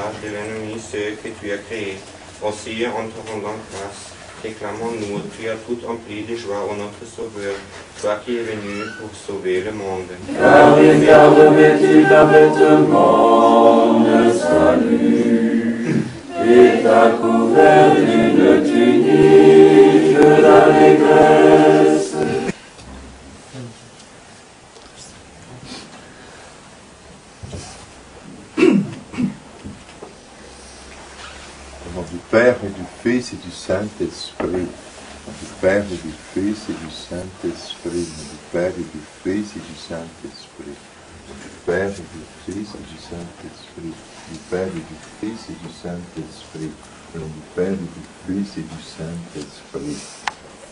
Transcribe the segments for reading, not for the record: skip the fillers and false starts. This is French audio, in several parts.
visage de l'ennemi ceux que tu as créés. Aussi, en te rendant grâce, réclamons-nous, tu as tout empli de joie au notre Sauveur, toi qui es venu pour sauver le monde. Car il a revêtu d'un vêtement de salut, et t'a couvert d'une tunique d'allégresse. Au nom du Père et du Fils et du Saint-Esprit. Au nom du Père et du Fils et du Saint-Esprit. Au nom du Père et du Fils et du Saint-Esprit. Au nom du Père et du Fils et du Saint-Esprit. Du Père et du Fils et du Saint-Esprit. Au nom du Père et du Fils et du Saint-Esprit.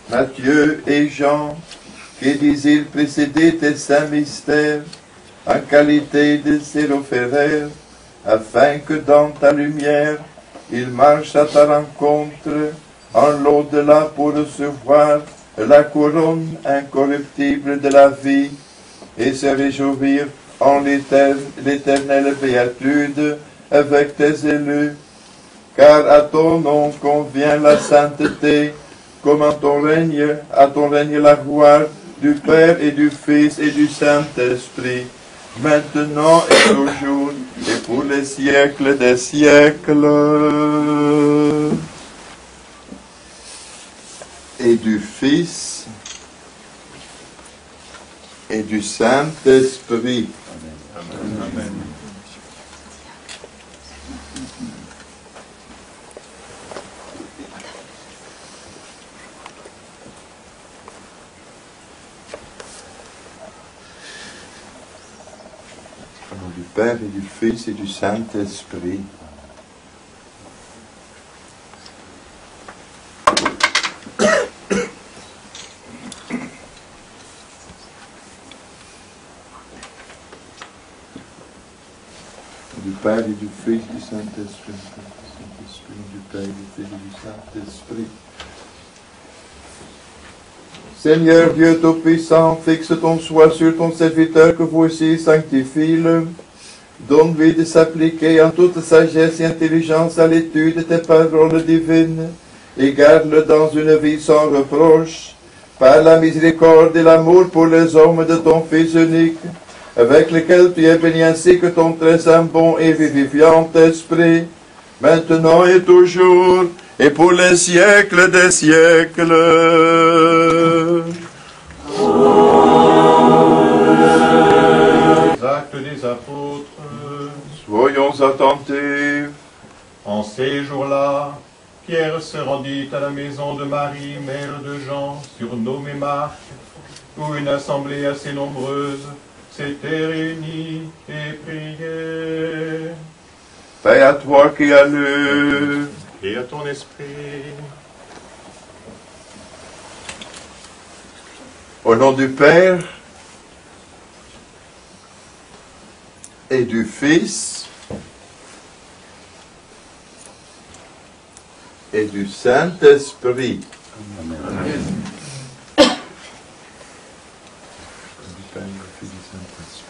Matthieu et Jean, qui disent-ils précéder tes saints mystères en qualité de séraphéraires, afin que dans ta lumière, ils marchent à ta rencontre en l'au-delà pour recevoir la couronne incorruptible de la vie et se réjouir en l'éternelle béatitude avec tes élus. Car à ton nom convient la sainteté, comme à ton règne la gloire du Père et du Fils et du Saint-Esprit, maintenant et toujours, et pour les siècles des siècles. Et du Fils et du Saint-Esprit. Amen. Amen. Au nom du Père et du Fils et du Saint-Esprit. Du Père et du Fils et du Saint-Esprit. Du Père et du Fils et du Saint-Esprit. Seigneur Dieu Tout-Puissant, fixe ton soin sur ton serviteur que voici, sanctifie-le. Donne-lui de s'appliquer en toute sagesse et intelligence à l'étude de tes paroles divines et garde-le dans une vie sans reproche, par la miséricorde et l'amour pour les hommes de ton Fils unique, avec lequel tu es béni ainsi que ton très saint, bon et vivifiant esprit, maintenant et toujours, et pour les siècles des siècles. Actes des apôtres. Soyons attentifs. En ces jours-là, Pierre se rendit à la maison de Marie, mère de Jean, surnommée Marc, où une assemblée assez nombreuse s'était réunie et priait. Paix à toi qui as lu. Et à ton esprit. Au nom du Père et du Fils et du Saint-Esprit. Amen. Du Père et du Fils et du Saint-Esprit.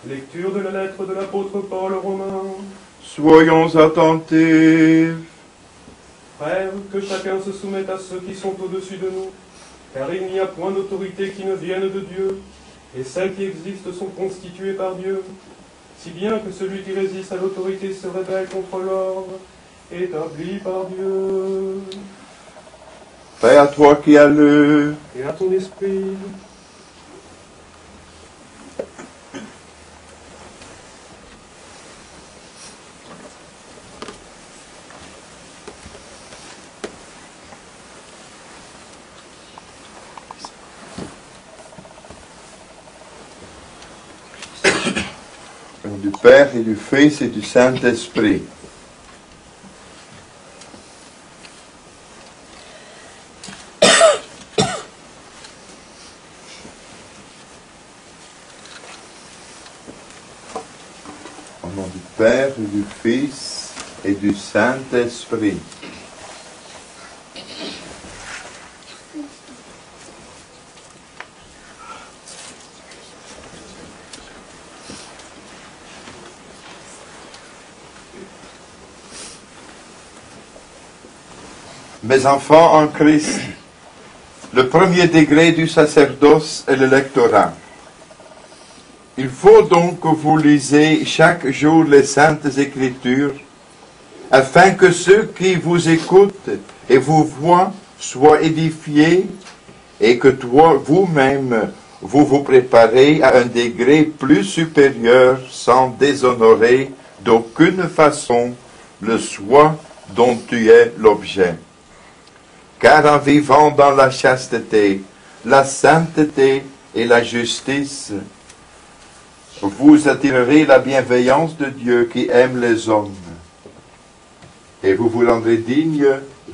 Lecture de la lettre de l'apôtre Paul aux Romains. Soyons attentifs. Frères, que chacun se soumette à ceux qui sont au-dessus de nous, car il n'y a point d'autorité qui ne vienne de Dieu, et celles qui existent sont constituées par Dieu, si bien que celui qui résiste à l'autorité se rebelle contre l'ordre, établi par Dieu. Paix à toi qui as lu. Et à ton esprit. Au nom du Père et du Fils et du Saint-Esprit. Au nom du Père et du Fils et du Saint-Esprit. Mes enfants en Christ, le premier degré du sacerdoce est le lectorat. Il faut donc que vous lisez chaque jour les Saintes Écritures, afin que ceux qui vous écoutent et vous voient soient édifiés et que vous-même, vous vous préparez à un degré plus supérieur sans déshonorer d'aucune façon le soi dont tu es l'objet. Car en vivant dans la chasteté, la sainteté et la justice, vous attirerez la bienveillance de Dieu qui aime les hommes. Et vous vous rendrez digne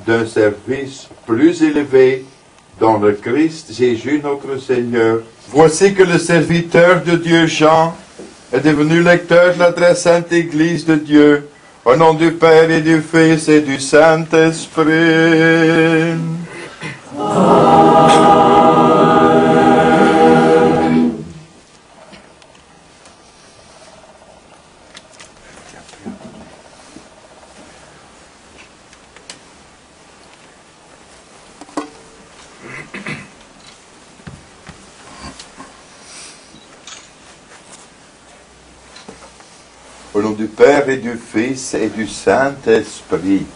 d'un service plus élevé dans le Christ Jésus notre Seigneur. Voici que le serviteur de Dieu Jean est devenu lecteur de la très sainte Église de Dieu, au nom du Père et du Fils et du Saint-Esprit. Au nom du Père et du Fils et du Saint-Esprit.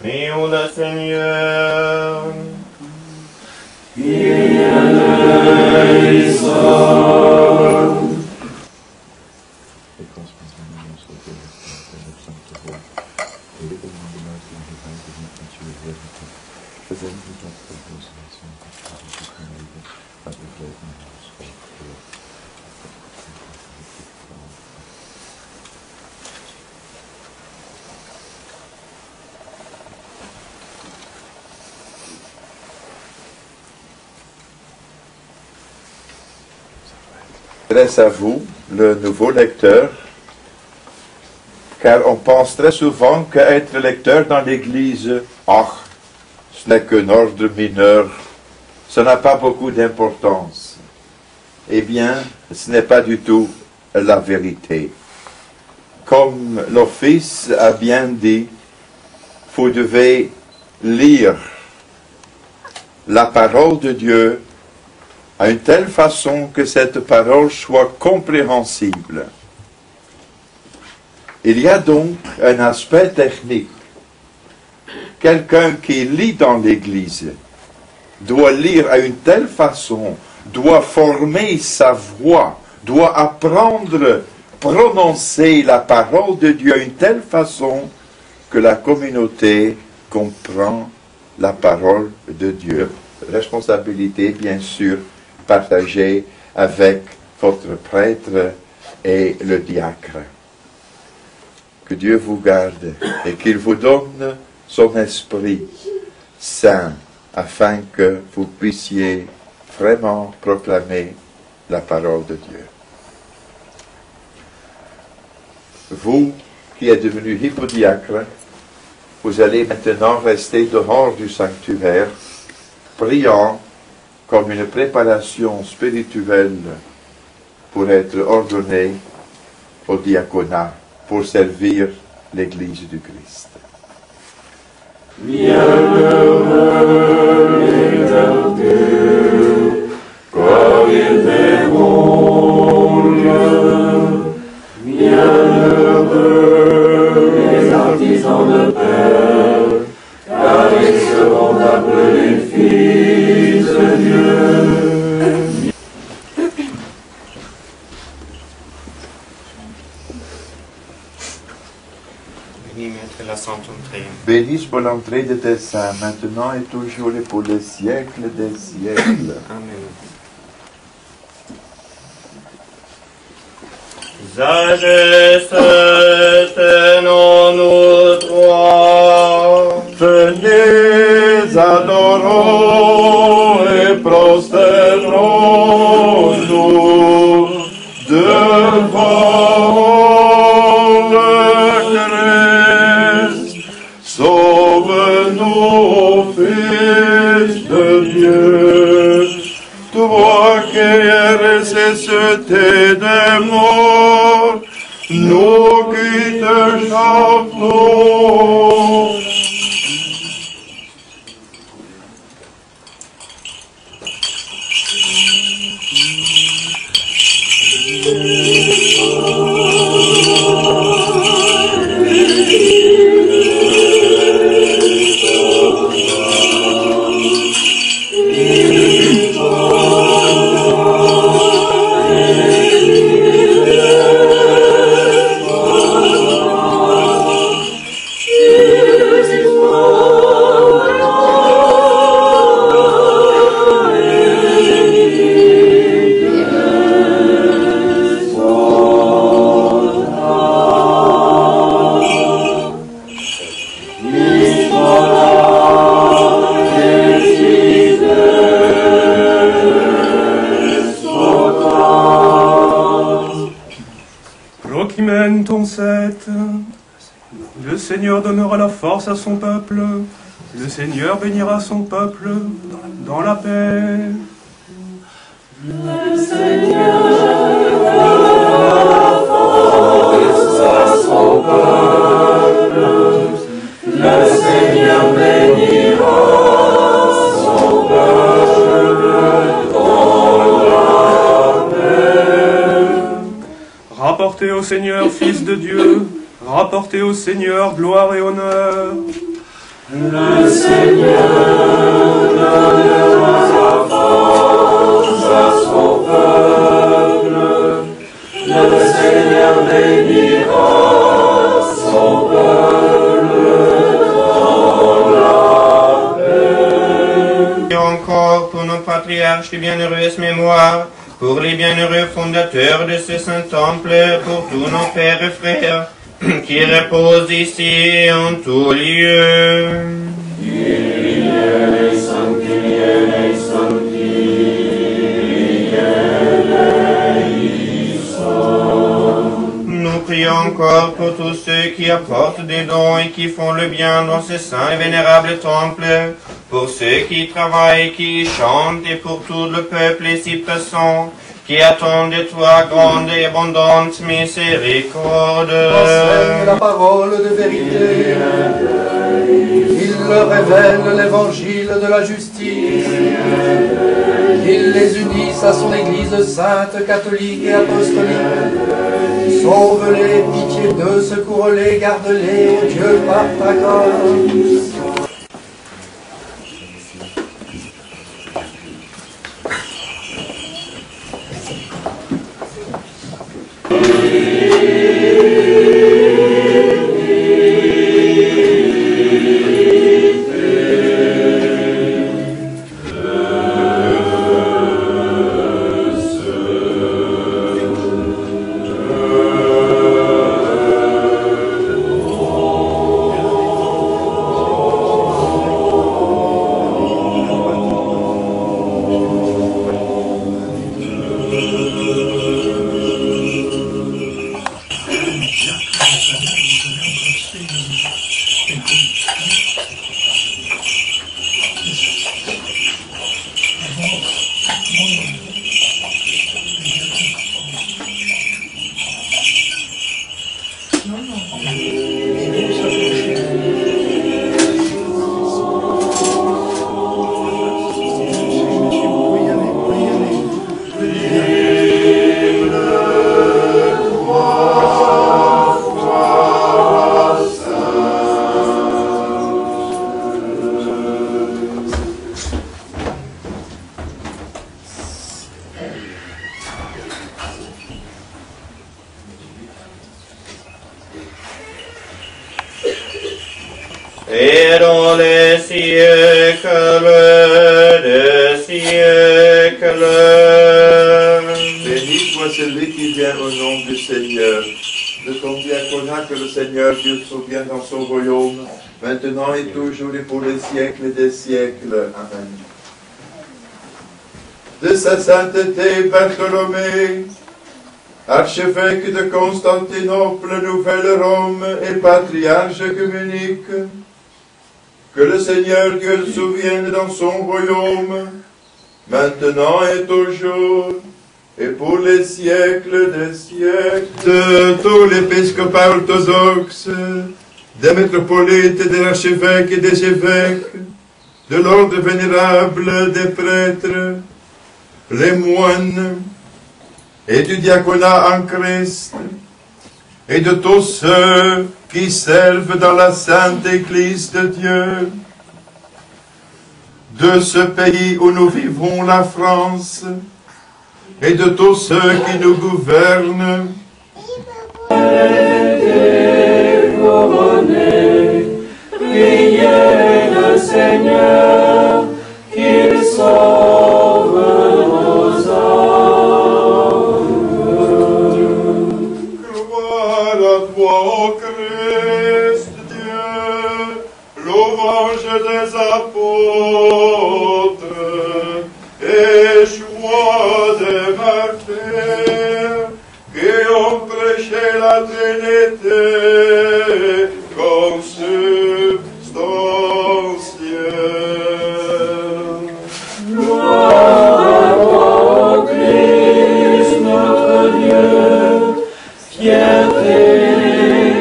Prions le Seigneur. Grâce à vous, le nouveau lecteur, car on pense très souvent qu'être lecteur dans l'Église, ce n'est qu'un ordre mineur, ça n'a pas beaucoup d'importance. Eh bien, ce n'est pas du tout la vérité. Comme l'Office a bien dit, vous devez lire la parole de Dieu à une telle façon que cette parole soit compréhensible. Il y a donc un aspect technique. Quelqu'un qui lit dans l'Église doit lire à une telle façon, doit former sa voix, doit apprendre, prononcer la parole de Dieu à une telle façon que la communauté comprend la parole de Dieu. Responsabilité, bien sûr, partagée avec votre prêtre et le diacre. Que Dieu vous garde et qu'il vous donne son Esprit Saint afin que vous puissiez vraiment proclamer la parole de Dieu. Vous qui êtes devenu hypodiacre, vous allez maintenant rester dehors du sanctuaire, priant comme une préparation spirituelle pour être ordonné au diaconat, pour servir l'Église du Christ. Bienheureux les vertus, car ils verront Dieu. Bienheureux les artisans de paix, car ils seront appelés fils de Dieu. Bénis, Maître, la Sainte entrée. Béni soit l'entrée de tes saints, maintenant et toujours et pour les siècles des siècles. Amen. Sagesse, tenons-nous droit. Venez, adorons et prosternons-nous devant le Christ. Sauve-nous, Fils de Dieu, toi qui es ressuscité des morts, nous qui te chantons. Le Seigneur donnera la force à son peuple. Le Seigneur bénira son peuple dans la paix. Le Seigneur donnera la force à son peuple. Le Seigneur bénira son peuple dans la paix. Rapportez au Seigneur, Fils de Dieu. Rapportez au Seigneur gloire et honneur. Le Seigneur donnera la force à son peuple. Le Seigneur bénira son peuple dans la paix. Et encore pour nos patriarches de bienheureuse mémoire, pour les bienheureux fondateurs de ce saint temple, pour tous nos pères et frères, qui repose ici en tout lieu. Nous prions encore pour tous ceux qui apportent des dons et qui font le bien dans ce saint et vénérable temple, pour ceux qui travaillent, qui chantent, et pour tout le peuple ici présent, qui attendent de toi grande et abondante miséricorde. Enseigne la parole de vérité. Il leur révèle l'évangile de la justice. Qu'il les unisse à son Église sainte, catholique et apostolique. Sauve-les, pitié d'eux, secours-les, garde-les, ô Dieu, par ta grâce. et dans les siècles des siècles. Béni soit celui qui vient au nom du Seigneur. De ton diaconat que le Seigneur Dieu souvienne dans son royaume, maintenant et toujours et pour les siècles des siècles. Amen. De sa sainteté Bartholomée, archevêque de Constantinople, Nouvelle-Rome et patriarche œcuménique, que le Seigneur Dieu le souvienne dans son royaume, maintenant et toujours, et pour les siècles des siècles. De tous l'épiscopat orthodoxe, des métropolites, des archevêques et des évêques, de l'ordre vénérable des prêtres, les moines, et du diaconat en Christ, et de tous ceux qui servent dans la sainte Église de Dieu, de ce pays où nous vivons, la France, et de tous ceux qui nous gouvernent. Priez le Seigneur, qu'il sauve nos âmes. Gloire à toi, ô Christ Dieu, louange des apôtres, et joie des martyrs, qui ont prêché la Trinité consubstantielle. Gloire à toi, Christ, notre Dieu, fierté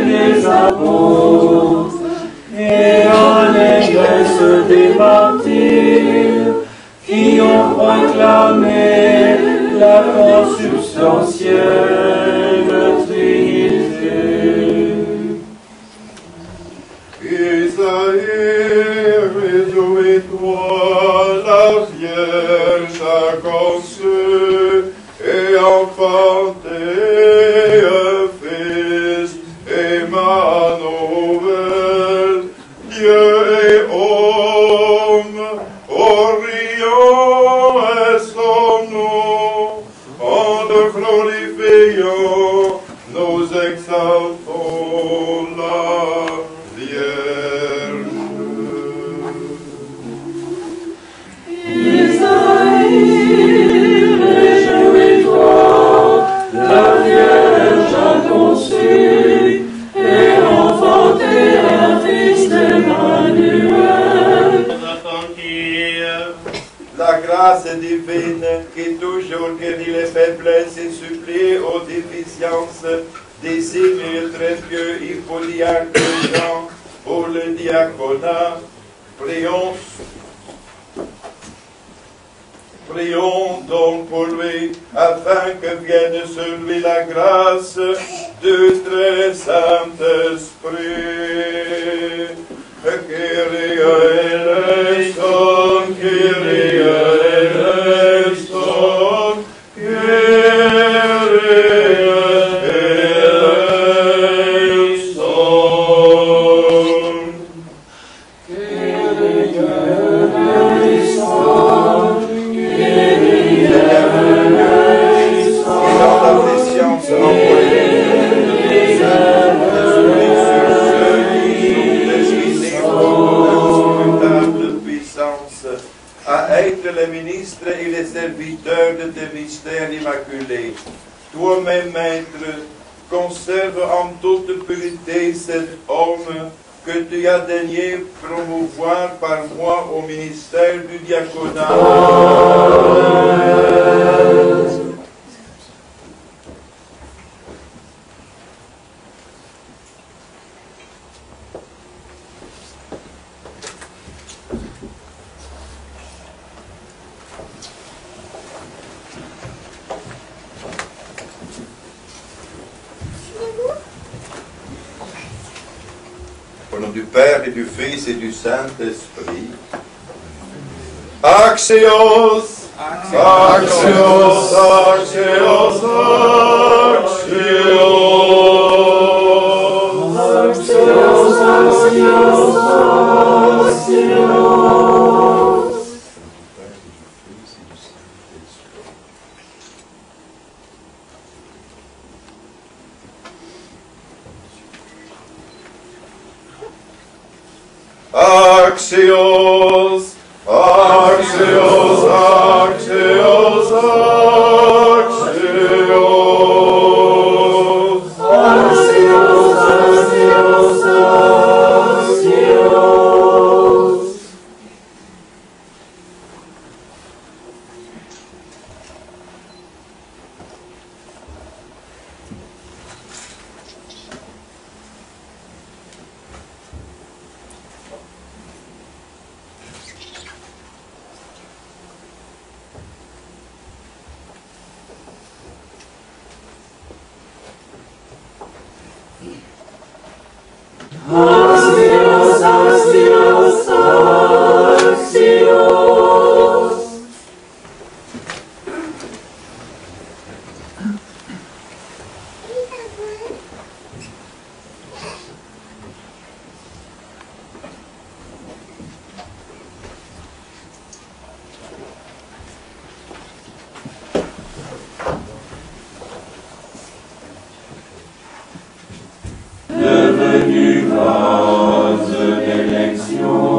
des apôtres, et allégresse des martyrs, qui ont proclamé la consubstantielle Trinité. Isaïe, réjouis-toi, la Vierge a conçu et enfanté un fils, Emmanuel, Dieu et homme, Orion est son nom, en le glorifiant, nous exaltons la Vierge. Isaïe, réjouis-toi, la Vierge a conçu et enfanté un fils d'Emmanuel. La grâce divine qui toujours guérit les faiblesses et supplie aux déficiences des signes très pieux Hippolyte Jean pour le diaconat. Prions donc pour lui, afin que vienne sur lui la grâce du très Saint-Esprit. Kyrie eleison, Kyrie eleison, Kyrie eleison. Les ministres et les serviteurs de tes mystères immaculés. Toi-même, Maître, conserve en toute pureté cet homme que tu as daigné promouvoir par moi au ministère du diaconat. Au nom du Père et du Fils et du Saint-Esprit. Axios! Axios! Axios! Axios! Axios! Axios! Axios, Axios, Axios, Axios. Axios, Axios, Axios. Axios, Axios, Axios. Devenu vase d'élection.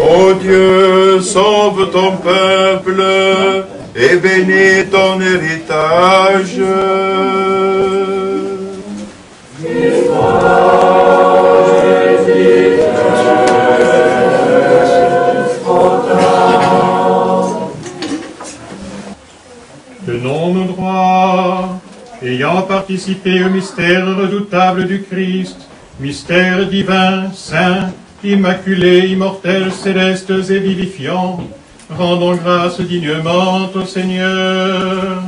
Ô Dieu, sauve ton peuple et bénis ton héritage. participer au mystère redoutable du Christ, mystère divin, saint, immaculé, immortel, célestes et vivifiants. Rendons grâce dignement au Seigneur.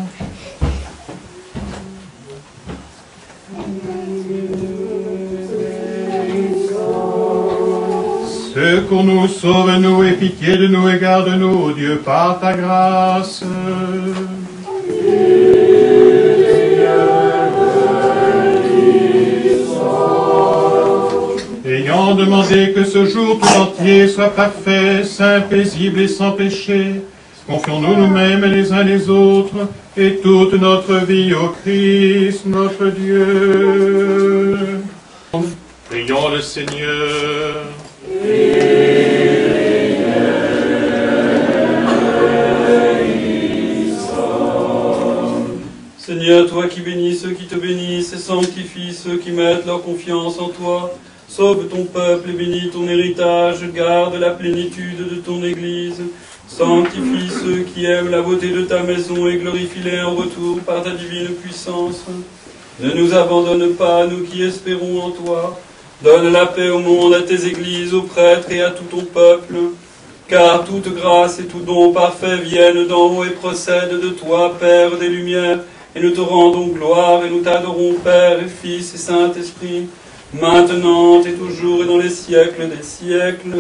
Secours-nous, sauve-nous et pitié de nous et garde-nous, ô Dieu, par ta grâce. Ayant demandé que ce jour tout entier soit parfait, saint, paisible et sans péché, confions-nous nous-mêmes les uns les autres et toute notre vie au Christ, notre Dieu. Prions le Seigneur. Seigneur, toi qui bénis ceux qui te bénissent et sanctifies ceux qui mettent leur confiance en toi, sauve ton peuple et bénis ton héritage, garde la plénitude de ton Église, sanctifie ceux qui aiment la beauté de ta maison et glorifie-les en retour par ta divine puissance. Ne nous abandonne pas, nous qui espérons en toi. Donne la paix au monde, à tes églises, aux prêtres et à tout ton peuple. Car toute grâce et tout don parfait viennent d'en haut et procèdent de toi, Père des Lumières, et nous te rendons gloire et nous t'adorons, Père et Fils et Saint-Esprit, maintenant et toujours et dans les siècles des siècles.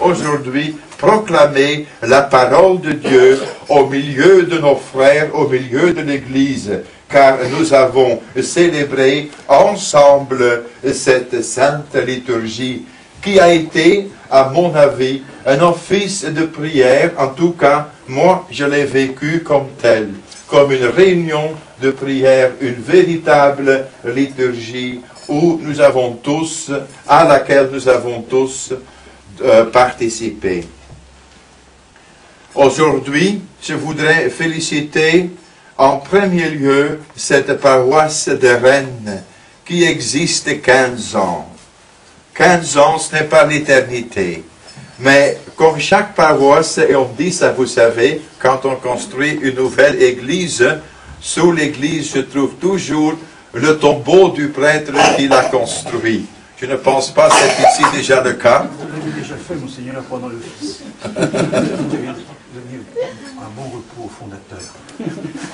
Aujourd'hui, proclamer la parole de Dieu au milieu de nos frères, au milieu de l'Église, car nous avons célébré ensemble cette sainte liturgie qui a été, à mon avis, un office de prière. En tout cas, moi, je l'ai vécu comme tel, comme une réunion de prière, une véritable liturgie où nous avons tous, à laquelle nous avons tous participer. Aujourd'hui, je voudrais féliciter en premier lieu cette paroisse de Rennes qui existe 15 ans. 15 ans, ce n'est pas l'éternité. Mais comme chaque paroisse, et on dit ça, vous savez, quand on construit une nouvelle église, sous l'église se trouve toujours le tombeau du prêtre qui l'a construit. Je ne pense pas que c'est ici déjà le cas. Vous l'avez déjà fait, Monseigneur, pendant le Fils. Vous devez donner un bon repos au fondateur.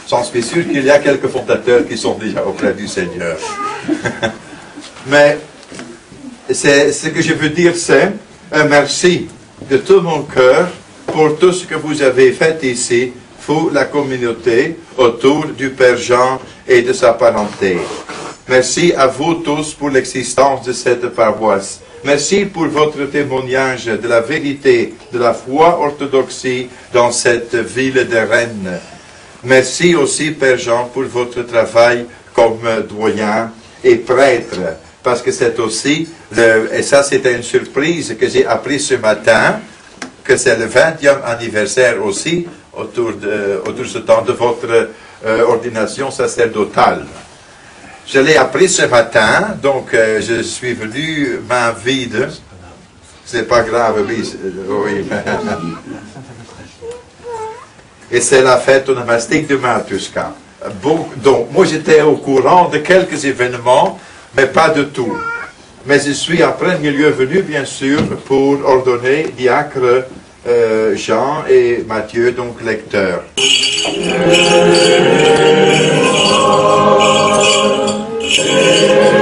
J'en suis sûr qu'il y a quelques fondateurs qui sont déjà auprès du Seigneur. Mais ce que je veux dire, c'est un merci de tout mon cœur pour tout ce que vous avez fait ici pour la communauté autour du Père Jean et de sa parenté. Merci à vous tous pour l'existence de cette paroisse. Merci pour votre témoignage de la vérité, de la foi orthodoxie dans cette ville de Rennes. Merci aussi, Père Jean, pour votre travail comme doyen et prêtre, parce que c'est aussi, et ça c'était une surprise que j'ai appris ce matin, que c'est le 20e anniversaire aussi, autour de ce temps de votre ordination sacerdotale. Je l'ai appris ce matin, donc je suis venu main vide. C'est pas grave, oui. Et c'est la fête onomastique de Martuska. Bon, donc, moi j'étais au courant de quelques événements, mais pas de tout. Mais je suis en premier lieu venu, bien sûr, pour ordonner diacre Jean et Matthieu, donc lecteurs. Amen.